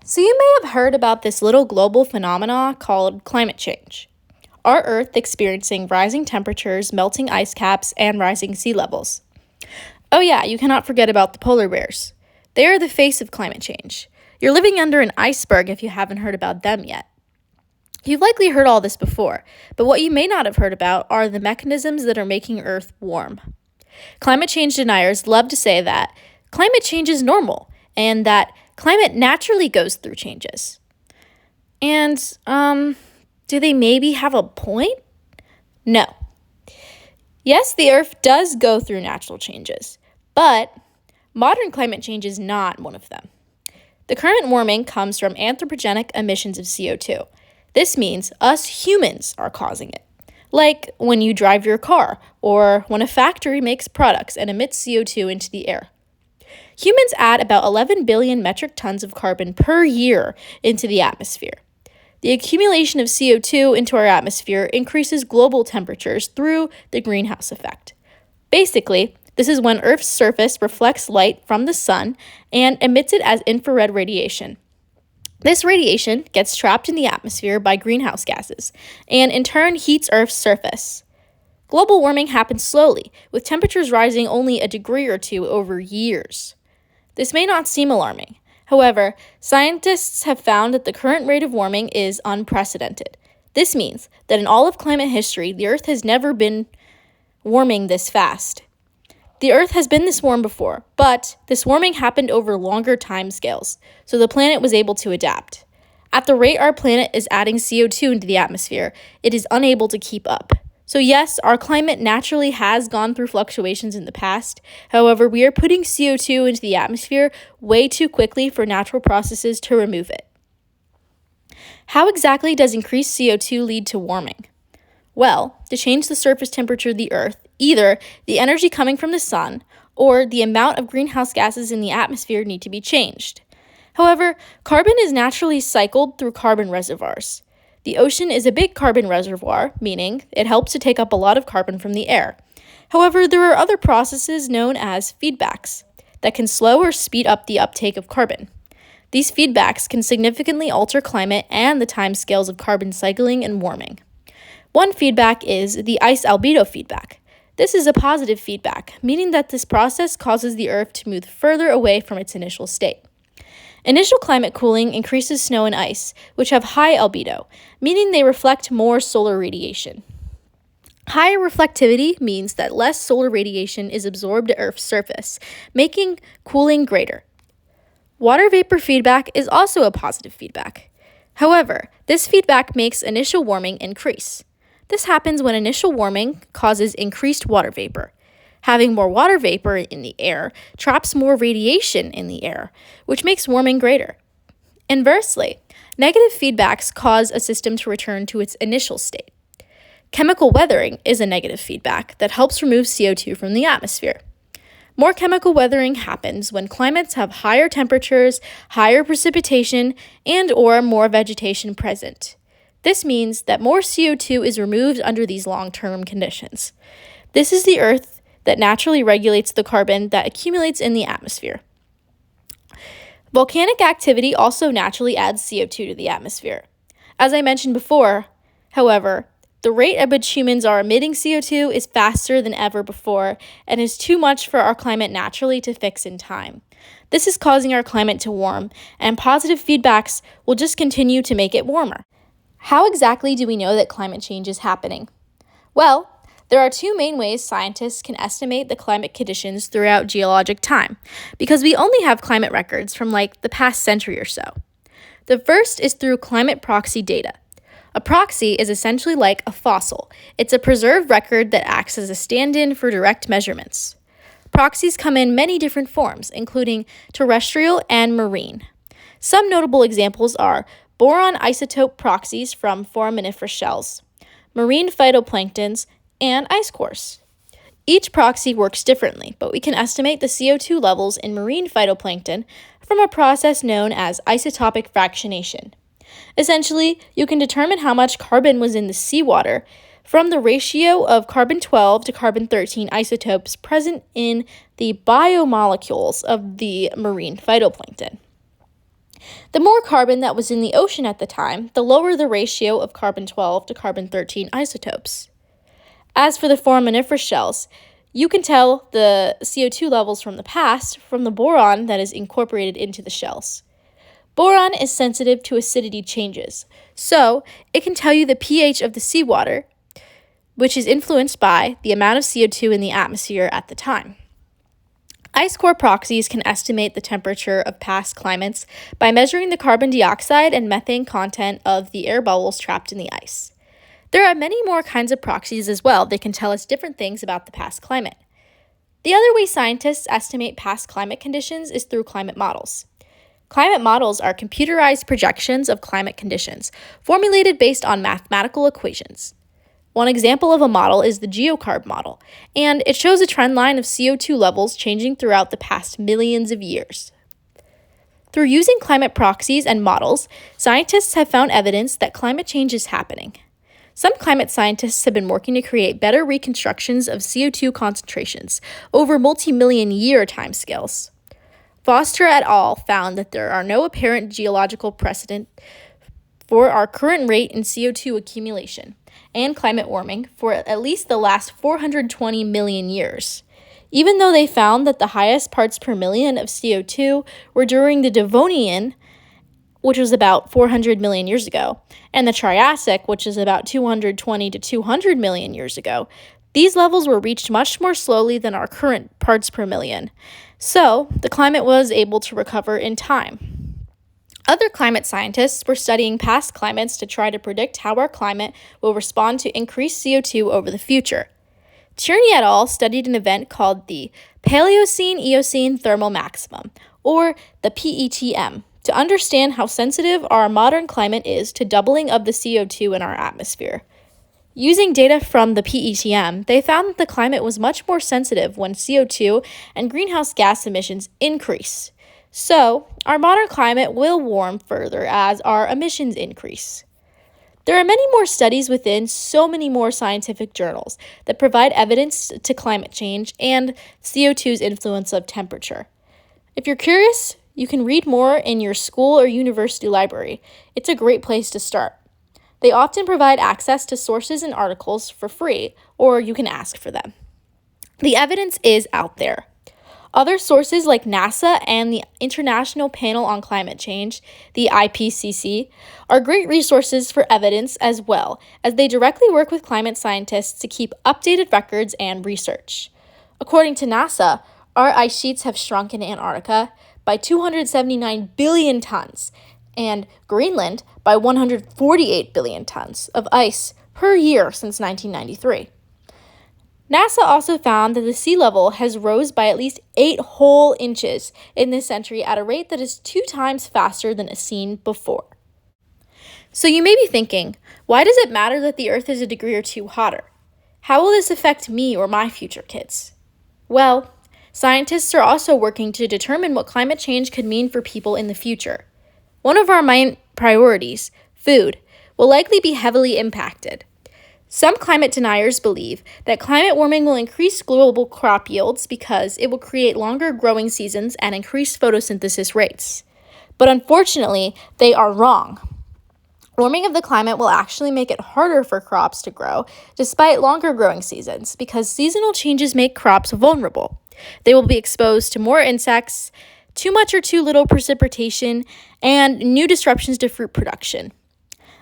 So you may have heard about this little global phenomena called climate change. Our Earth experiencing rising temperatures, melting ice caps, and rising sea levels. Oh yeah, you cannot forget about the polar bears. They are the face of climate change. You're living under an iceberg if you haven't heard about them yet. You've likely heard all this before, but what you may not have heard about are the mechanisms that are making Earth warm. Climate change deniers love to say that climate change is normal and that climate naturally goes through changes. And, do they maybe have a point? No. Yes, the Earth does go through natural changes, but modern climate change is not one of them. The current warming comes from anthropogenic emissions of CO2. This means us humans are causing it. Like when you drive your car, or when a factory makes products and emits CO2 into the air. Humans add about 11 billion metric tons of carbon per year into the atmosphere. The accumulation of CO2 into our atmosphere increases global temperatures through the greenhouse effect. Basically, this is when Earth's surface reflects light from the sun and emits it as infrared radiation. This radiation gets trapped in the atmosphere by greenhouse gases and in turn heats Earth's surface. Global warming happens slowly, with temperatures rising only a degree or two over years. This may not seem alarming. However, scientists have found that the current rate of warming is unprecedented. This means that in all of climate history, the Earth has never been warming this fast. The Earth has been this warm before, but this warming happened over longer time scales, so the planet was able to adapt. At the rate our planet is adding CO2 into the atmosphere, it is unable to keep up. So yes, our climate naturally has gone through fluctuations in the past. However, we are putting CO2 into the atmosphere way too quickly for natural processes to remove it. How exactly does increased CO2 lead to warming? Well, to change the surface temperature of the Earth, either the energy coming from the sun or the amount of greenhouse gases in the atmosphere need to be changed. However, carbon is naturally cycled through carbon reservoirs. The ocean is a big carbon reservoir, meaning it helps to take up a lot of carbon from the air. However, there are other processes known as feedbacks that can slow or speed up the uptake of carbon. These feedbacks can significantly alter climate and the timescales of carbon cycling and warming. One feedback is the ice albedo feedback. This is a positive feedback, meaning that this process causes the Earth to move further away from its initial state. Initial climate cooling increases snow and ice, which have high albedo, meaning they reflect more solar radiation. Higher reflectivity means that less solar radiation is absorbed to Earth's surface, making cooling greater. Water vapor feedback is also a positive feedback. However, this feedback makes initial warming increase. This happens when initial warming causes increased water vapor. Having more water vapor in the air traps more radiation in the air, which makes warming greater. Inversely, negative feedbacks cause a system to return to its initial state. Chemical weathering is a negative feedback that helps remove CO2 from the atmosphere. More chemical weathering happens when climates have higher temperatures, higher precipitation, and/or more vegetation present. This means that more CO2 is removed under these long-term conditions. This is the Earth that naturally regulates the carbon that accumulates in the atmosphere. Volcanic activity also naturally adds CO2 to the atmosphere. As I mentioned before, however, the rate at which humans are emitting CO2 is faster than ever before and is too much for our climate naturally to fix in time. This is causing our climate to warm, and positive feedbacks will just continue to make it warmer. How exactly do we know that climate change is happening? Well, there are two main ways scientists can estimate the climate conditions throughout geologic time, because we only have climate records from the past century or so. The first is through climate proxy data. A proxy is essentially like a fossil. It's a preserved record that acts as a stand-in for direct measurements. Proxies come in many different forms, including terrestrial and marine. Some notable examples are boron isotope proxies from foraminiferous shells, marine phytoplanktons, and ice cores. Each proxy works differently, but we can estimate the CO2 levels in marine phytoplankton from a process known as isotopic fractionation. Essentially, you can determine how much carbon was in the seawater from the ratio of carbon-12 to carbon-13 isotopes present in the biomolecules of the marine phytoplankton. The more carbon that was in the ocean at the time, the lower the ratio of carbon-12 to carbon-13 isotopes. As for the foraminiferous shells, you can tell the CO2 levels from the past from the boron that is incorporated into the shells. Boron is sensitive to acidity changes, so it can tell you the pH of the seawater, which is influenced by the amount of CO2 in the atmosphere at the time. Ice core proxies can estimate the temperature of past climates by measuring the carbon dioxide and methane content of the air bubbles trapped in the ice. There are many more kinds of proxies as well that can tell us different things about the past climate. The other way scientists estimate past climate conditions is through climate models. Climate models are computerized projections of climate conditions, formulated based on mathematical equations. One example of a model is the geocarb model, and it shows a trend line of CO2 levels changing throughout the past millions of years. Through using climate proxies and models, scientists have found evidence that climate change is happening. Some climate scientists have been working to create better reconstructions of CO2 concentrations over multi-million year timescales. Foster et al. Found that there are no apparent geological precedent for our current rate in CO2 accumulation and climate warming for at least the last 420 million years. Even though they found that the highest parts per million of CO2 were during the Devonian, which was about 400 million years ago, and the Triassic, which is about 220 to 200 million years ago, these levels were reached much more slowly than our current parts per million. So, the climate was able to recover in time. Other climate scientists were studying past climates to try to predict how our climate will respond to increased CO2 over the future. Tierney et al. Studied an event called the Paleocene-Eocene Thermal Maximum, or the PETM, to understand how sensitive our modern climate is to doubling of the CO2 in our atmosphere. Using data from the PETM, they found that the climate was much more sensitive when CO2 and greenhouse gas emissions increase. So, our modern climate will warm further as our emissions increase. There are many more studies within so many more scientific journals that provide evidence to climate change and CO2's influence of temperature. If you're curious, you can read more in your school or university library. It's a great place to start. They often provide access to sources and articles for free, or you can ask for them. The evidence is out there. Other sources like NASA and the International Panel on Climate Change, the IPCC, are great resources for evidence as well, as they directly work with climate scientists to keep updated records and research. According to NASA, our ice sheets have shrunk in Antarctica by 279 billion tons, and Greenland by 148 billion tons of ice per year since 1993. NASA also found that the sea level has rose by at least 8 whole inches in this century at a rate that is 2 times faster than seen before. So you may be thinking, why does it matter that the Earth is a degree or 2 hotter? How will this affect me or my future kids? Well, scientists are also working to determine what climate change could mean for people in the future. One of our main priorities, food, will likely be heavily impacted. Some climate deniers believe that climate warming will increase global crop yields because it will create longer growing seasons and increase photosynthesis rates. But unfortunately, they are wrong. Warming of the climate will actually make it harder for crops to grow despite longer growing seasons because seasonal changes make crops vulnerable. They will be exposed to more insects, too much or too little precipitation, and new disruptions to fruit production.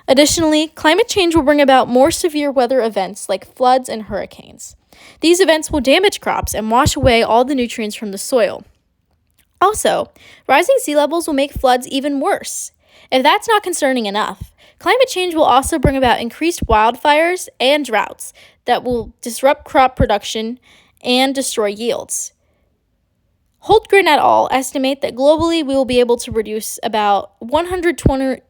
Additionally, climate change will bring about more severe weather events like floods and hurricanes. These events will damage crops and wash away all the nutrients from the soil. Also, rising sea levels will make floods even worse. If that's not concerning enough, climate change will also bring about increased wildfires and droughts that will disrupt crop production and destroy yields. Holtgren et al. Estimate that globally we will be able to reduce about 120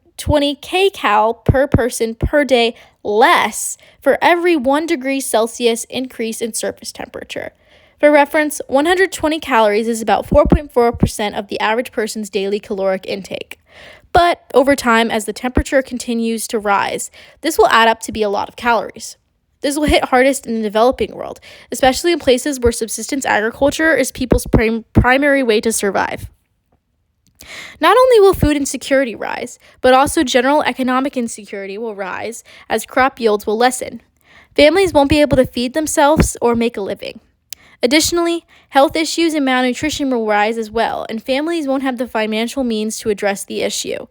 kcal per person per day less for every 1 degree Celsius increase in surface temperature. For reference, 120 calories is about 4.4% of the average person's daily caloric intake. But over time, as the temperature continues to rise, this will add up to be a lot of calories. This will hit hardest in the developing world, especially in places where subsistence agriculture is people's primary way to survive. Not only will food insecurity rise, but also general economic insecurity will rise as crop yields will lessen. Families won't be able to feed themselves or make a living. Additionally, health issues and malnutrition will rise as well, and families won't have the financial means to address the issue.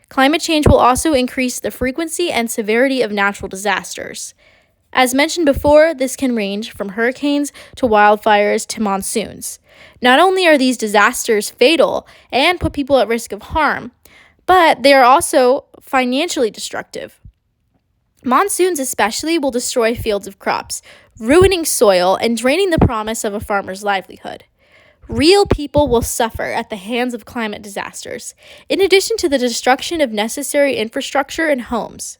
Climate change will also increase the frequency and severity of natural disasters. As mentioned before, this can range from hurricanes to wildfires to monsoons. Not only are these disasters fatal and put people at risk of harm, but they are also financially destructive. Monsoons especially will destroy fields of crops, ruining soil and draining the promise of a farmer's livelihood. Real people will suffer at the hands of climate disasters, in addition to the destruction of necessary infrastructure and homes.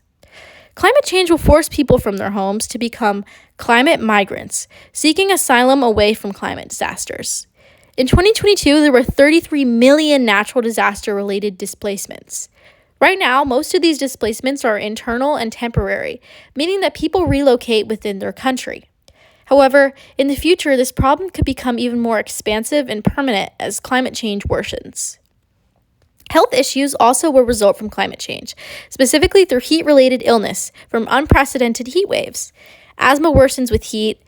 Climate change will force people from their homes to become climate migrants, seeking asylum away from climate disasters. In 2022, there were 33 million natural disaster-related displacements. Right now, most of these displacements are internal and temporary, meaning that people relocate within their country. However, in the future, this problem could become even more expansive and permanent as climate change worsens. Health issues also will result from climate change, specifically through heat-related illness from unprecedented heat waves. Asthma worsens with heat,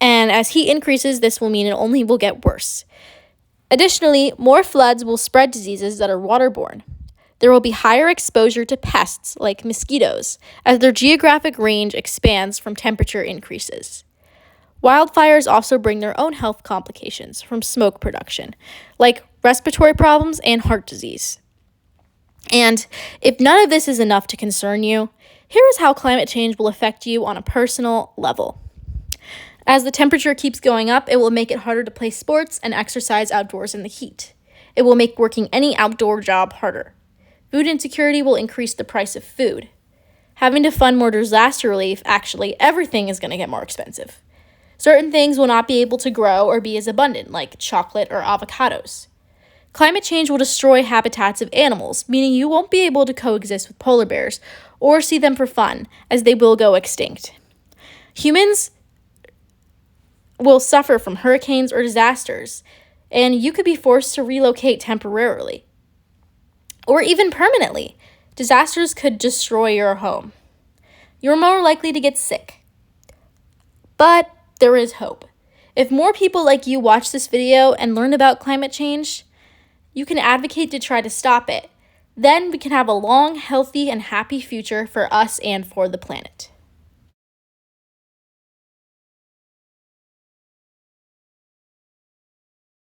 and as heat increases, this will mean it only will get worse. Additionally, more floods will spread diseases that are waterborne. There will be higher exposure to pests like mosquitoes as their geographic range expands from temperature increases. Wildfires also bring their own health complications from smoke production, like respiratory problems and heart disease. And if none of this is enough to concern you, here is how climate change will affect you on a personal level. As the temperature keeps going up, it will make it harder to play sports and exercise outdoors in the heat. It will make working any outdoor job harder. Food insecurity will increase the price of food. Having to fund more disaster relief, actually, everything is going to get more expensive. Certain things will not be able to grow or be as abundant, like chocolate or avocados. Climate change will destroy habitats of animals, meaning you won't be able to coexist with polar bears or see them for fun, as they will go extinct. Humans will suffer from hurricanes or disasters, and you could be forced to relocate temporarily or even permanently. Disasters could destroy your home. You're more likely to get sick. But there is hope. If more people like you watch this video and learn about climate change, you can advocate to try to stop it. Then we can have a long, healthy, and happy future for us and for the planet.